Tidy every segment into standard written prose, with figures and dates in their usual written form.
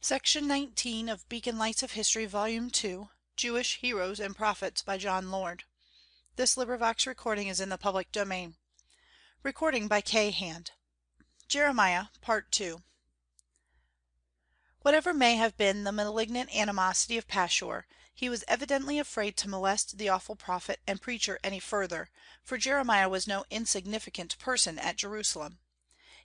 Section 19 of Beacon Lights of History, Volume 2, Jewish Heroes and Prophets by John Lord. This recording is in the public domain. Recording by K. Hand. Jeremiah, Part 2. Whatever may have been the malignant animosity of Pashur, he was evidently afraid to molest the awful prophet and preacher any further, for Jeremiah was no insignificant person at Jerusalem.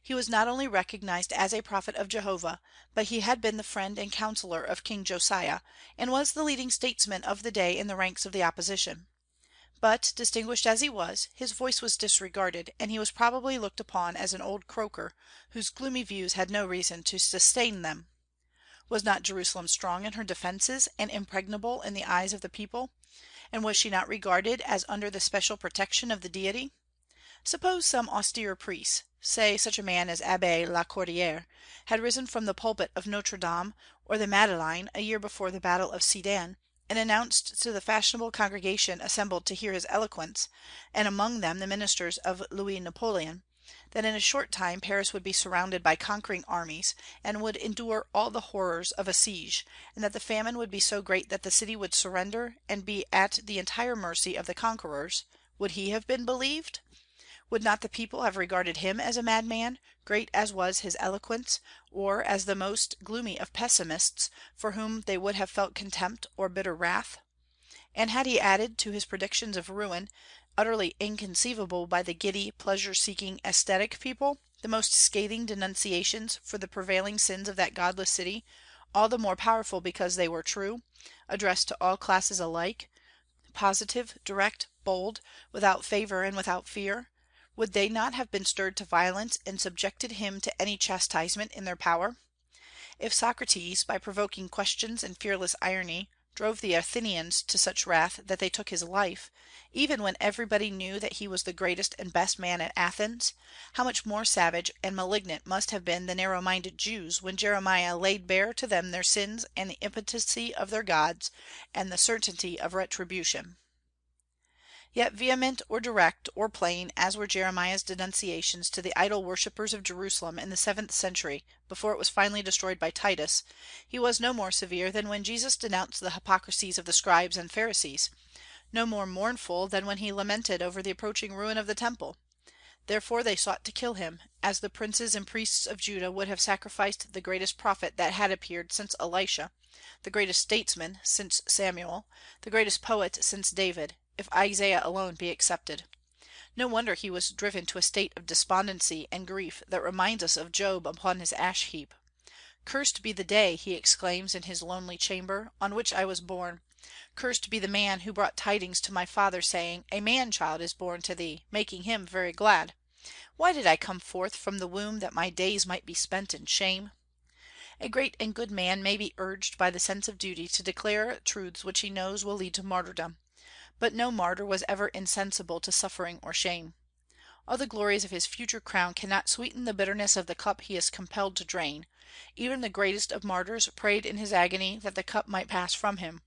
He was not only recognized as a prophet of Jehovah, but he had been the friend and counselor of King Josiah, and was the leading statesman of the day in the ranks of the opposition. But, distinguished as he was, his voice was disregarded, and he was probably looked upon as an old croaker, whose gloomy views had no reason to sustain them. Was not Jerusalem strong in her defenses and impregnable in the eyes of the people? And was she not regarded as under the special protection of the Deity? Suppose some austere priest, say such a man as Abbé Lacordaire, had risen from the pulpit of Notre Dame or the Madeleine a year before the battle of Sedan, and announced to the fashionable congregation assembled to hear his eloquence, and among them the ministers of Louis Napoleon, that in a short time Paris would be surrounded by conquering armies, and would endure all the horrors of a siege, and that the famine would be so great that the city would surrender and be at the entire mercy of the conquerors, would he have been believed? Would not the people have regarded him as a madman, great as was his eloquence, or as the most gloomy of pessimists, for whom they would have felt contempt or bitter wrath? And had he added to his predictions of ruin, utterly inconceivable by the giddy, pleasure-seeking, aesthetic people, the most scathing denunciations for the prevailing sins of that godless city, all the more powerful because they were true, addressed to all classes alike, positive, direct, bold, without favor and without fear, would they not have been stirred to violence and subjected him to any chastisement in their power? If Socrates, by provoking questions and fearless irony, drove the Athenians to such wrath that they took his life, even when everybody knew that he was the greatest and best man at Athens, how much more savage and malignant must have been the narrow-minded Jews when Jeremiah laid bare to them their sins and the impotency of their gods, and the certainty of retribution. Yet vehement or direct or plain as were Jeremiah's denunciations to the idol worshippers of Jerusalem in the 7th century, before it was finally destroyed by Titus, he was no more severe than when Jesus denounced the hypocrisies of the scribes and Pharisees, no more mournful than when he lamented over the approaching ruin of the temple. Therefore they sought to kill him, as the princes and priests of Judah would have sacrificed the greatest prophet that had appeared since Elisha, the greatest statesman since Samuel, the greatest poet since David, if Isaiah alone be excepted. No wonder he was driven to a state of despondency and grief that reminds us of Job upon his ash heap. "Cursed be the day," he exclaims in his lonely chamber, "on which I was born. Cursed be the man who brought tidings to my father, saying, A man child is born to thee, making him very glad. Why did I come forth from the womb that my days might be spent in shame?" A great and good man may be urged by the sense of duty to declare truths which he knows will lead to martyrdom. But no martyr was ever insensible to suffering or shame. All the glories of his future crown cannot sweeten the bitterness of the cup he is compelled to drain. Even the greatest of martyrs prayed in his agony that the cup might pass from him.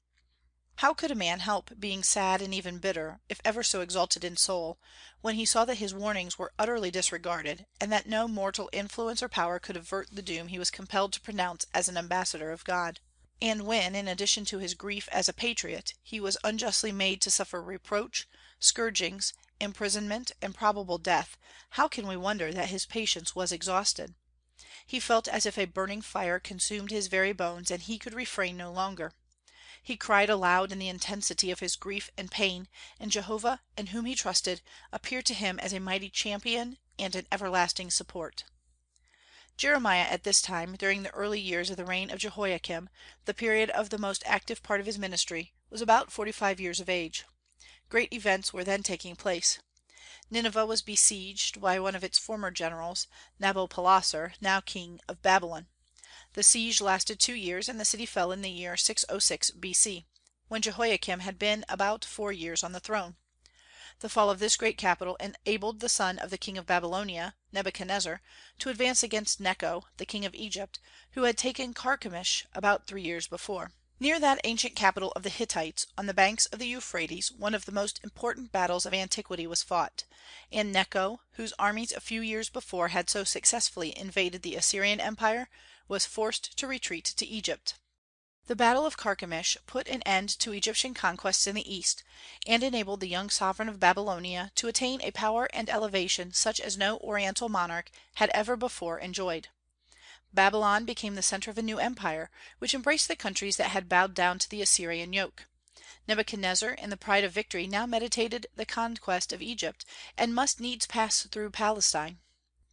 How could a man help being sad and even bitter, if ever so exalted in soul, when he saw that his warnings were utterly disregarded, and that no mortal influence or power could avert the doom he was compelled to pronounce as an ambassador of God? And when, in addition to his grief as a patriot, he was unjustly made to suffer reproach, scourgings, imprisonment, and probable death, how can we wonder that his patience was exhausted? He felt as if a burning fire consumed his very bones, and he could refrain no longer. He cried aloud in the intensity of his grief and pain, and Jehovah, in whom he trusted, appeared to him as a mighty champion and an everlasting support. Jeremiah at this time, during the early years of the reign of Jehoiakim, the period of the most active part of his ministry, was about 45 years of age. Great events were then taking place. Nineveh was besieged by one of its former generals, Nabopolassar, now king of Babylon. The siege lasted 2 years, and the city fell in the year 606 B.C., when Jehoiakim had been about 4 years on the throne. The fall of this great capital enabled the son of the king of Babylonia, Nebuchadnezzar, to advance against Necho, the king of Egypt, who had taken Carchemish about 3 years before. Near that ancient capital of the Hittites, on the banks of the Euphrates, one of the most important battles of antiquity was fought, and Necho, whose armies a few years before had so successfully invaded the Assyrian Empire, was forced to retreat to Egypt. The battle of Carchemish put an end to Egyptian conquests in the East, and enabled the young sovereign of Babylonia to attain a power and elevation such as no Oriental monarch had ever before enjoyed. Babylon became the center of a new empire, which embraced the countries that had bowed down to the Assyrian yoke. Nebuchadnezzar, in the pride of victory, now meditated the conquest of Egypt, and must needs pass through Palestine.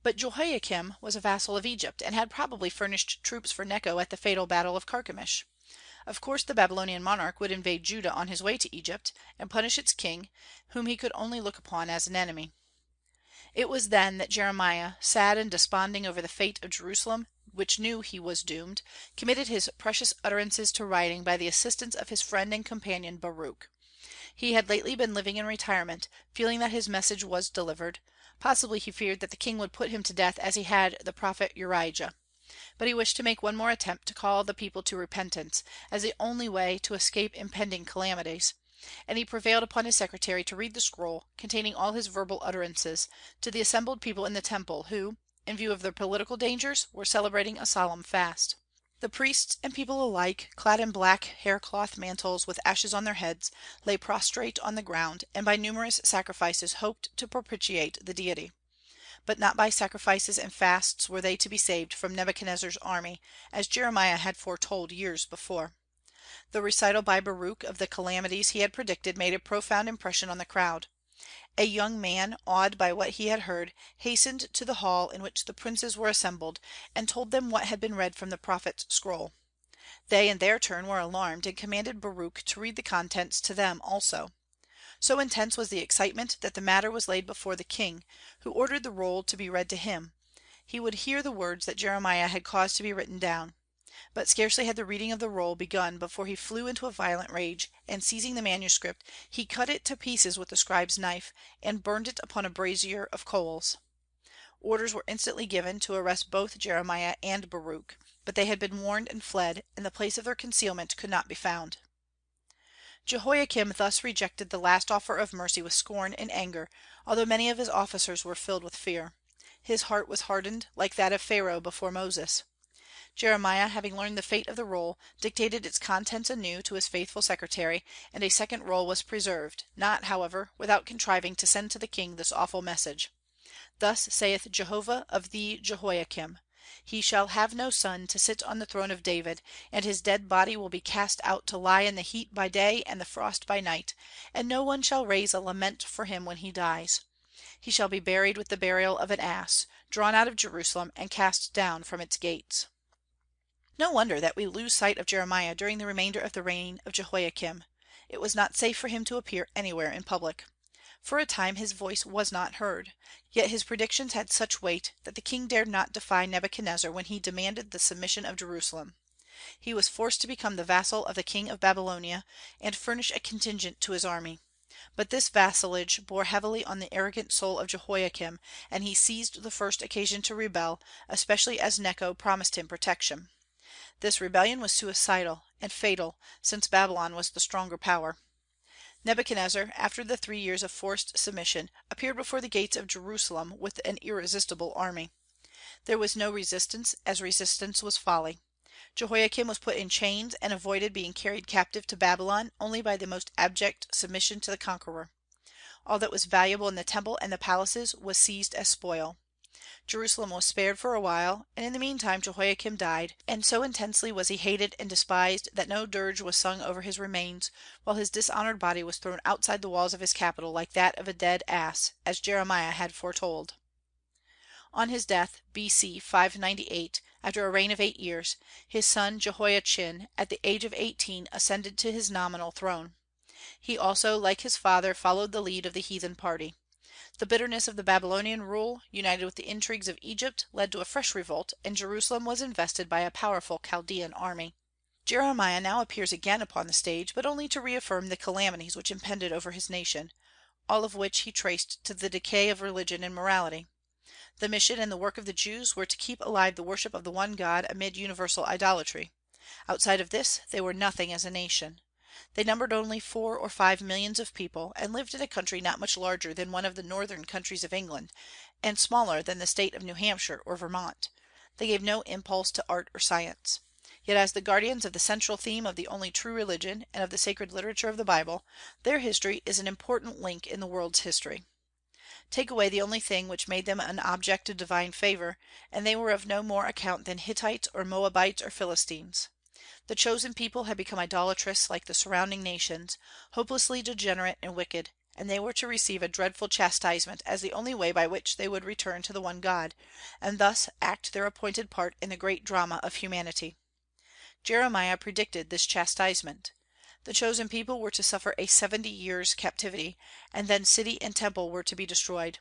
But Jehoiakim was a vassal of Egypt, and had probably furnished troops for Necho at the fatal battle of Carchemish. Of course the Babylonian monarch would invade Judah on his way to Egypt, and punish its king, whom he could only look upon as an enemy. It was then that Jeremiah, sad and desponding over the fate of Jerusalem, which knew he was doomed, committed his precious utterances to writing by the assistance of his friend and companion Baruch. He had lately been living in retirement, feeling that his message was delivered. Possibly he feared that the king would put him to death as he had the prophet Urijah. But he wished to make one more attempt to call the people to repentance, as the only way to escape impending calamities; and he prevailed upon his secretary to read the scroll, containing all his verbal utterances, to the assembled people in the temple, who, in view of their political dangers, were celebrating a solemn fast. The priests and people alike, clad in black haircloth mantles with ashes on their heads, lay prostrate on the ground, and by numerous sacrifices hoped to propitiate the deity. But not by sacrifices and fasts were they to be saved from Nebuchadnezzar's army, as Jeremiah had foretold years before. The recital by Baruch of the calamities he had predicted made a profound impression on the crowd. A young man, awed by what he had heard, hastened to the hall in which the princes were assembled, and told them what had been read from the prophet's scroll. They in their turn were alarmed, and commanded Baruch to read the contents to them also. So intense was the excitement that the matter was laid before the king, who ordered the roll to be read to him. He would hear the words that Jeremiah had caused to be written down. But scarcely had the reading of the roll begun before he flew into a violent rage, and seizing the manuscript, he cut it to pieces with the scribe's knife, and burned it upon a brazier of coals. Orders were instantly given to arrest both Jeremiah and Baruch, but they had been warned and fled, and the place of their concealment could not be found. Jehoiakim thus rejected the last offer of mercy with scorn and anger, although many of his officers were filled with fear. His heart was hardened, like that of Pharaoh before Moses. Jeremiah, having learned the fate of the roll, dictated its contents anew to his faithful secretary, and a second roll was preserved, not, however, without contriving to send to the king this awful message: "Thus saith Jehovah of thee Jehoiakim, He shall have no son to sit on the throne of David, and his dead body will be cast out to lie in the heat by day and the frost by night, and no one shall raise a lament for him when he dies. He shall be buried with the burial of an ass, drawn out of Jerusalem and cast down from its gates." No wonder that we lose sight of Jeremiah during the remainder of the reign of Jehoiakim. It was not safe for him to appear anywhere in public. For a time his voice was not heard. Yet his predictions had such weight that the king dared not defy Nebuchadnezzar when he demanded the submission of Jerusalem. He was forced to become the vassal of the king of Babylonia, and furnish a contingent to his army. But this vassalage bore heavily on the arrogant soul of Jehoiakim, and he seized the first occasion to rebel, especially as Necho promised him protection. This rebellion was suicidal and fatal, since Babylon was the stronger power. Nebuchadnezzar, after the 3 years of forced submission, appeared before the gates of Jerusalem with an irresistible army. There was no resistance, as resistance was folly. Jehoiakim was put in chains, and avoided being carried captive to Babylon only by the most abject submission to the conqueror. All that was valuable in the temple and the palaces was seized as spoil. Jerusalem was spared for a while, and in the meantime Jehoiakim died, and so intensely was he hated and despised that no dirge was sung over his remains, while his dishonored body was thrown outside the walls of his capital like that of a dead ass, as Jeremiah had foretold. On his death, B.C. 598, after a reign of 8 years, his son Jehoiachin, at the age of 18, ascended to his nominal throne. He also, like his father, followed the lead of the heathen party. The bitterness of the Babylonian rule, united with the intrigues of Egypt, led to a fresh revolt, and Jerusalem was invested by a powerful Chaldean army. Jeremiah now appears again upon the stage, but only to reaffirm the calamities which impended over his nation, all of which he traced to the decay of religion and morality. The mission and the work of the Jews were to keep alive the worship of the one God amid universal idolatry. Outside of this they were nothing as a nation. They numbered only 4 or 5 millions of people, and lived in a country not much larger than one of the northern counties of England, and smaller than the state of New Hampshire or Vermont. They gave no impulse to art or science. Yet as the guardians of the central theme of the only true religion and of the sacred literature of the Bible, their history is an important link in the world's history. Take away the only thing which made them an object of divine favor, and they were of no more account than Hittites or Moabites or Philistines. The chosen people had become idolatrous like the surrounding nations, hopelessly degenerate and wicked, and they were to receive a dreadful chastisement as the only way by which they would return to the one God, and thus act their appointed part in the great drama of humanity. Jeremiah predicted this chastisement. The chosen people were to suffer a 70 years' captivity, and then city and temple were to be destroyed.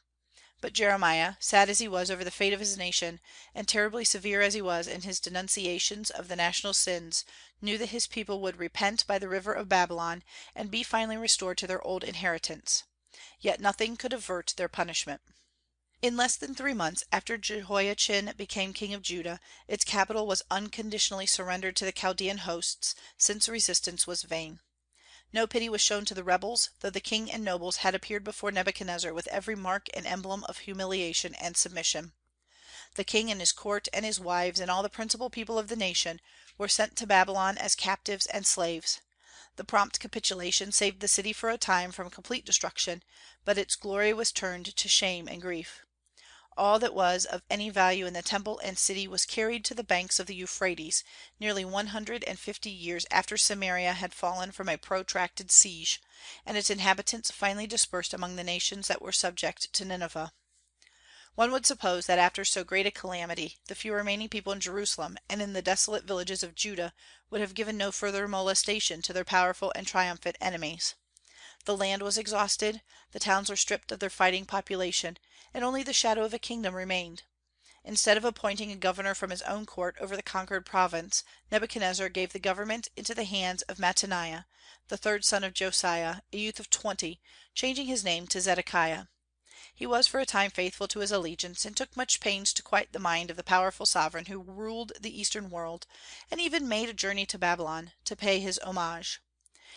But Jeremiah, sad as he was over the fate of his nation, and terribly severe as he was in his denunciations of the national sins, knew that his people would repent by the river of Babylon, and be finally restored to their old inheritance. Yet nothing could avert their punishment. In less than 3 months after Jehoiachin became king of Judah, its capital was unconditionally surrendered to the Chaldean hosts, since resistance was vain. No pity was shown to the rebels, though the king and nobles had appeared before Nebuchadnezzar with every mark and emblem of humiliation and submission. The king and his court and his wives and all the principal people of the nation were sent to Babylon as captives and slaves. The prompt capitulation saved the city for a time from complete destruction, but its glory was turned to shame and grief. All that was of any value in the temple and city was carried to the banks of the Euphrates, nearly 150 years after Samaria had fallen from a protracted siege, and its inhabitants finally dispersed among the nations that were subject to Nineveh. One would suppose that after so great a calamity the few remaining people in Jerusalem and in the desolate villages of Judah would have given no further molestation to their powerful and triumphant enemies. The land was exhausted, the towns were stripped of their fighting population, and only the shadow of a kingdom remained. Instead of appointing a governor from his own court over the conquered province, Nebuchadnezzar gave the government into the hands of Mattaniah, the third son of Josiah, a youth of 20, changing his name to Zedekiah. He was for a time faithful to his allegiance, and took much pains to quiet the mind of the powerful sovereign who ruled the eastern world, and even made a journey to Babylon to pay his homage.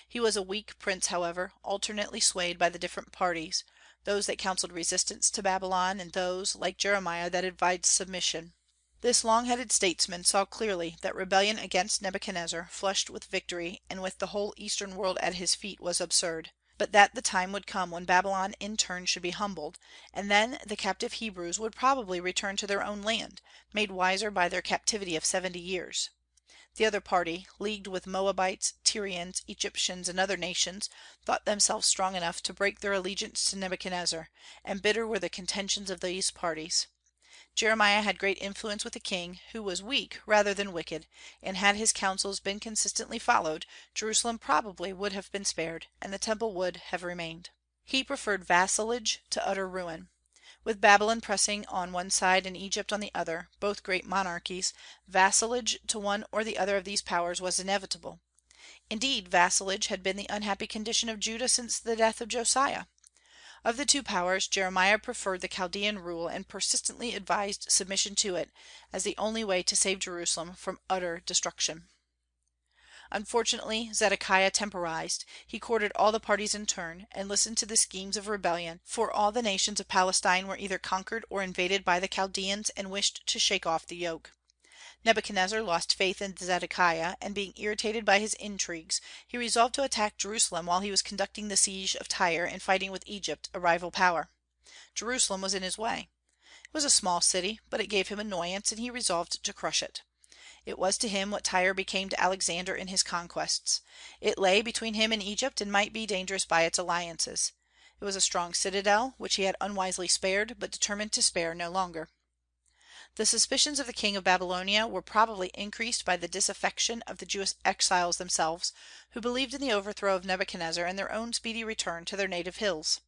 He was a weak prince, however, alternately swayed by the different parties, those that counseled resistance to Babylon, and those, like Jeremiah, that advised submission. This long-headed statesman saw clearly that rebellion against Nebuchadnezzar, flushed with victory, and with the whole eastern world at his feet, was absurd, but that the time would come when Babylon in turn should be humbled, and then the captive Hebrews would probably return to their own land, made wiser by their captivity of 70 years. The other party, leagued with Moabites, Tyrians, Egyptians, and other nations, thought themselves strong enough to break their allegiance to Nebuchadnezzar, and bitter were the contentions of these parties. Jeremiah had great influence with the king, who was weak rather than wicked, and had his counsels been consistently followed, Jerusalem probably would have been spared, and the temple would have remained. He preferred vassalage to utter ruin. With Babylon pressing on one side and Egypt on the other, both great monarchies, vassalage to one or the other of these powers was inevitable. Indeed, vassalage had been the unhappy condition of Judah since the death of Josiah. Of the two powers, Jeremiah preferred the Chaldean rule and persistently advised submission to it as the only way to save Jerusalem from utter destruction. Unfortunately, Zedekiah temporized; he courted all the parties in turn, and listened to the schemes of rebellion, for all the nations of Palestine were either conquered or invaded by the Chaldeans and wished to shake off the yoke. Nebuchadnezzar lost faith in Zedekiah, and being irritated by his intrigues, he resolved to attack Jerusalem while he was conducting the siege of Tyre and fighting with Egypt, a rival power. Jerusalem was in his way. It was a small city, but it gave him annoyance, and he resolved to crush it. It was to him what Tyre became to Alexander in his conquests. It lay between him and Egypt, and might be dangerous by its alliances. It was a strong citadel, which he had unwisely spared, but determined to spare no longer. The suspicions of the king of Babylonia were probably increased by the disaffection of the Jewish exiles themselves, who believed in the overthrow of Nebuchadnezzar and their own speedy return to their native hills.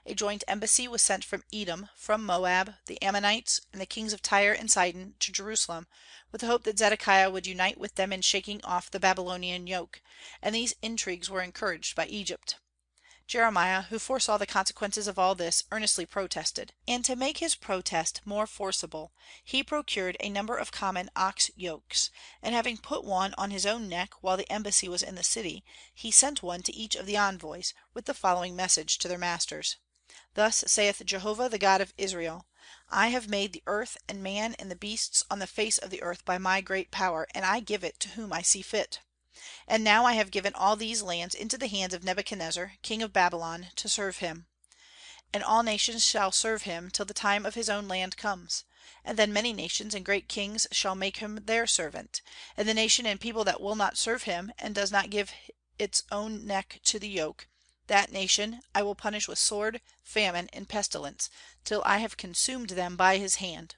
A joint embassy was sent from Edom, from Moab, the Ammonites, and the kings of Tyre and Sidon to Jerusalem, with the hope that Zedekiah would unite with them in shaking off the Babylonian yoke, and these intrigues were encouraged by Egypt. Jeremiah, who foresaw the consequences of all this, earnestly protested; and to make his protest more forcible, he procured a number of common ox yokes, and having put one on his own neck while the embassy was in the city, he sent one to each of the envoys, with the following message to their masters. Thus saith Jehovah the God of Israel: I have made the earth and man and the beasts on the face of the earth by my great power, and I give it to whom I see fit. And now I have given all these lands into the hands of Nebuchadnezzar, king of Babylon, to serve him. And all nations shall serve him till the time of his own land comes. And then many nations and great kings shall make him their servant. And the nation and people that will not serve him, and does not give its own neck to the yoke, that nation I will punish with sword, famine, and pestilence, till I have consumed them by his hand."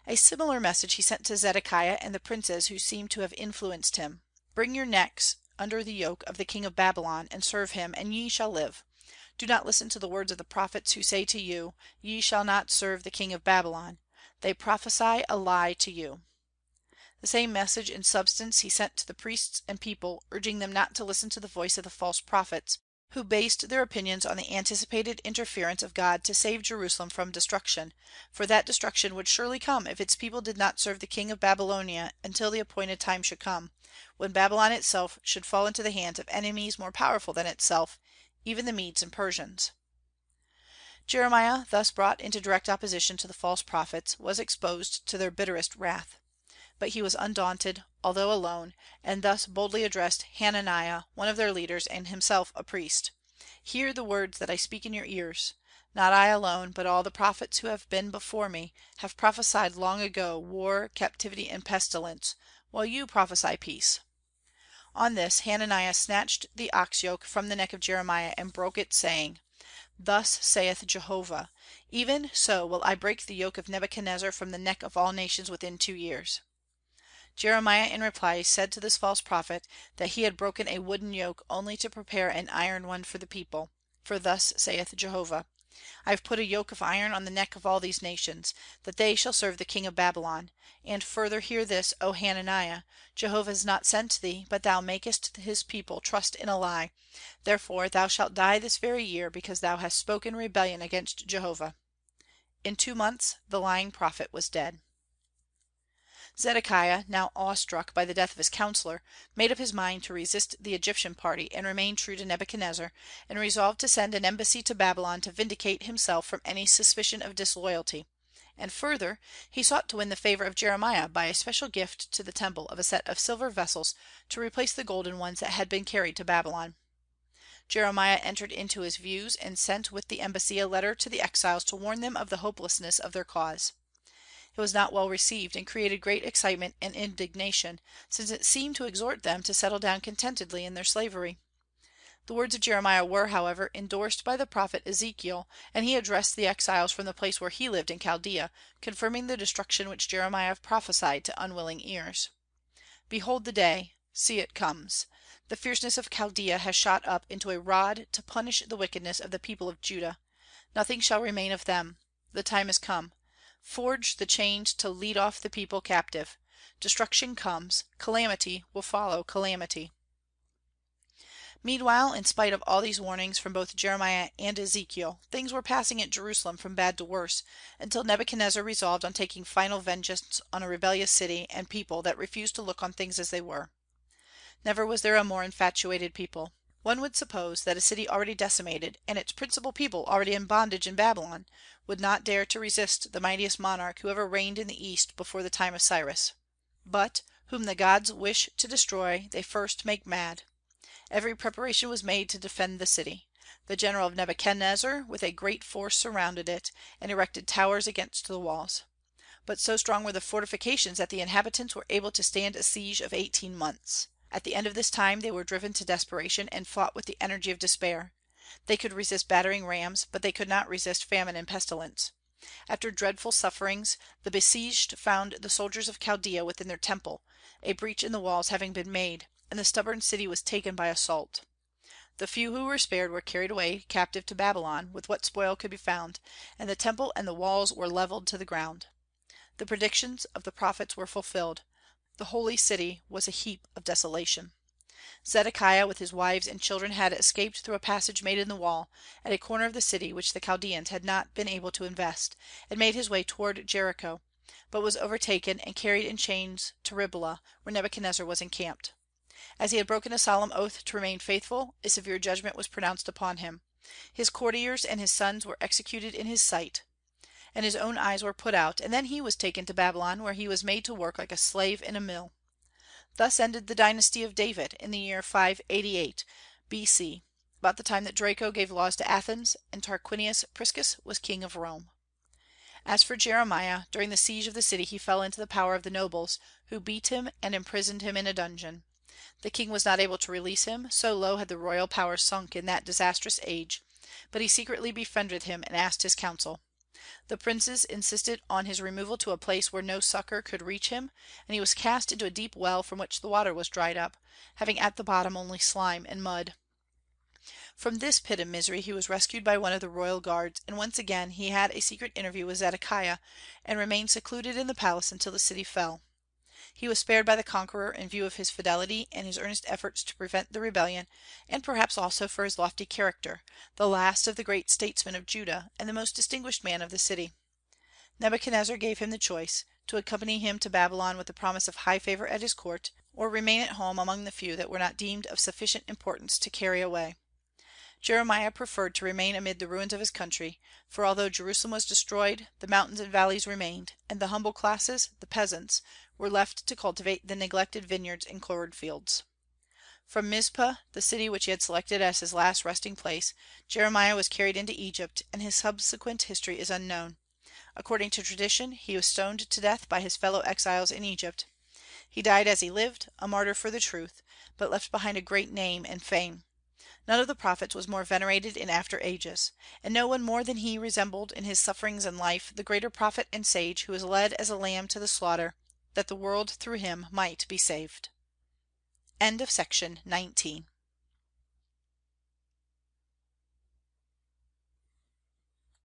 A similar message he sent to Zedekiah and the princes who seem to have influenced him: "Bring your necks under the yoke of the king of Babylon, and serve him, and ye shall live. Do not listen to the words of the prophets who say to you, Ye shall not serve the king of Babylon. They prophesy a lie to you." The same message in substance he sent to the priests and people, urging them not to listen to the voice of the false prophets, who based their opinions on the anticipated interference of God to save Jerusalem from destruction, for that destruction would surely come if its people did not serve the king of Babylonia until the appointed time should come, when Babylon itself should fall into the hands of enemies more powerful than itself, even the Medes and Persians. Jeremiah, thus brought into direct opposition to the false prophets, was exposed to their bitterest wrath. But he was undaunted, although alone, and thus boldly addressed Hananiah, one of their leaders, and himself a priest: "Hear the words that I speak in your ears. Not I alone, but all the prophets who have been before me, have prophesied long ago war, captivity, and pestilence, while you prophesy peace." On this Hananiah snatched the ox yoke from the neck of Jeremiah and broke it, saying, "Thus saith Jehovah, even so will I break the yoke of Nebuchadnezzar from the neck of all nations within 2 years." Jeremiah in reply said to this false prophet that he had broken a wooden yoke only to prepare an iron one for the people, for thus saith Jehovah, I have put a yoke of iron on the neck of all these nations, that they shall serve the king of Babylon. And further hear this, O Hananiah: Jehovah has not sent thee, but thou makest his people trust in a lie. Therefore thou shalt die this very year, because thou hast spoken rebellion against Jehovah. In 2 months the lying prophet was dead. Zedekiah, now awestruck by the death of his counselor, made up his mind to resist the Egyptian party and remain true to Nebuchadnezzar, and resolved to send an embassy to Babylon to vindicate himself from any suspicion of disloyalty; and further, he sought to win the favor of Jeremiah by a special gift to the temple of a set of silver vessels to replace the golden ones that had been carried to Babylon. Jeremiah entered into his views, and sent with the embassy a letter to the exiles to warn them of the hopelessness of their cause. It was not well received, and created great excitement and indignation, since it seemed to exhort them to settle down contentedly in their slavery. The words of Jeremiah were, however, endorsed by the prophet Ezekiel, and he addressed the exiles from the place where he lived in Chaldea, confirming the destruction which Jeremiah prophesied to unwilling ears. "Behold the day, see it comes. The fierceness of Chaldea has shot up into a rod to punish the wickedness of the people of Judah. Nothing shall remain of them. The time is come. Forge the chains to lead off the people captive. Destruction comes, calamity will follow calamity." Meanwhile, in spite of all these warnings from both Jeremiah and Ezekiel, things were passing at Jerusalem from bad to worse, until Nebuchadnezzar resolved on taking final vengeance on a rebellious city and people that refused to look on things as they were. Never was there a more infatuated people. One would suppose that a city already decimated, and its principal people already in bondage in Babylon, would not dare to resist the mightiest monarch who ever reigned in the East before the time of Cyrus. But whom the gods wish to destroy they first make mad. Every preparation was made to defend the city. The general of Nebuchadnezzar with a great force surrounded it, and erected towers against the walls. But so strong were the fortifications that the inhabitants were able to stand a siege of 18 months. At the end of this time they were driven to desperation, and fought with the energy of despair. They could resist battering rams, but they could not resist famine and pestilence. After dreadful sufferings, the besieged found the soldiers of Chaldea within their temple, a breach in the walls having been made, and the stubborn city was taken by assault. The few who were spared were carried away captive to Babylon, with what spoil could be found, and the temple and the walls were leveled to the ground. The predictions of the prophets were fulfilled. The holy city was a heap of desolation. Zedekiah with his wives and children had escaped through a passage made in the wall, at a corner of the city which the Chaldeans had not been able to invest, and made his way toward Jericho, but was overtaken and carried in chains to Riblah, where Nebuchadnezzar was encamped. As he had broken a solemn oath to remain faithful, a severe judgment was pronounced upon him. His courtiers and his sons were executed in his sight, and his own eyes were put out, and then he was taken to Babylon, where he was made to work like a slave in a mill. Thus ended the dynasty of David in the year 588 B.C., about the time that Draco gave laws to Athens and Tarquinius Priscus was king of Rome. As for Jeremiah, during the siege of the city he fell into the power of the nobles, who beat him and imprisoned him in a dungeon. The king was not able to release him, so low had the royal power sunk in that disastrous age, but he secretly befriended him and asked his counsel. The princes insisted on his removal to a place where no succor could reach him, and he was cast into a deep well from which the water was dried up, having at the bottom only slime and mud. From this pit of misery he was rescued by one of the royal guards, and once again he had a secret interview with Zedekiah, and remained secluded in the palace until the city fell. He was spared by the conqueror in view of his fidelity and his earnest efforts to prevent the rebellion, and perhaps also for his lofty character, the last of the great statesmen of Judah and the most distinguished man of the city. Nebuchadnezzar gave him the choice, to accompany him to Babylon with the promise of high favor at his court, or remain at home among the few that were not deemed of sufficient importance to carry away. Jeremiah preferred to remain amid the ruins of his country, for although Jerusalem was destroyed, the mountains and valleys remained, and the humble classes, the peasants, were left to cultivate the neglected vineyards and cornfields. From Mizpah, the city which he had selected as his last resting place, Jeremiah was carried into Egypt, and his subsequent history is unknown. According to tradition, he was stoned to death by his fellow exiles in Egypt. He died as he lived, a martyr for the truth, but left behind a great name and fame. None of the prophets was more venerated in after ages, and no one more than he resembled in his sufferings and life the greater prophet and sage who was led as a lamb to the slaughter, that the world through him might be saved. End of section 19.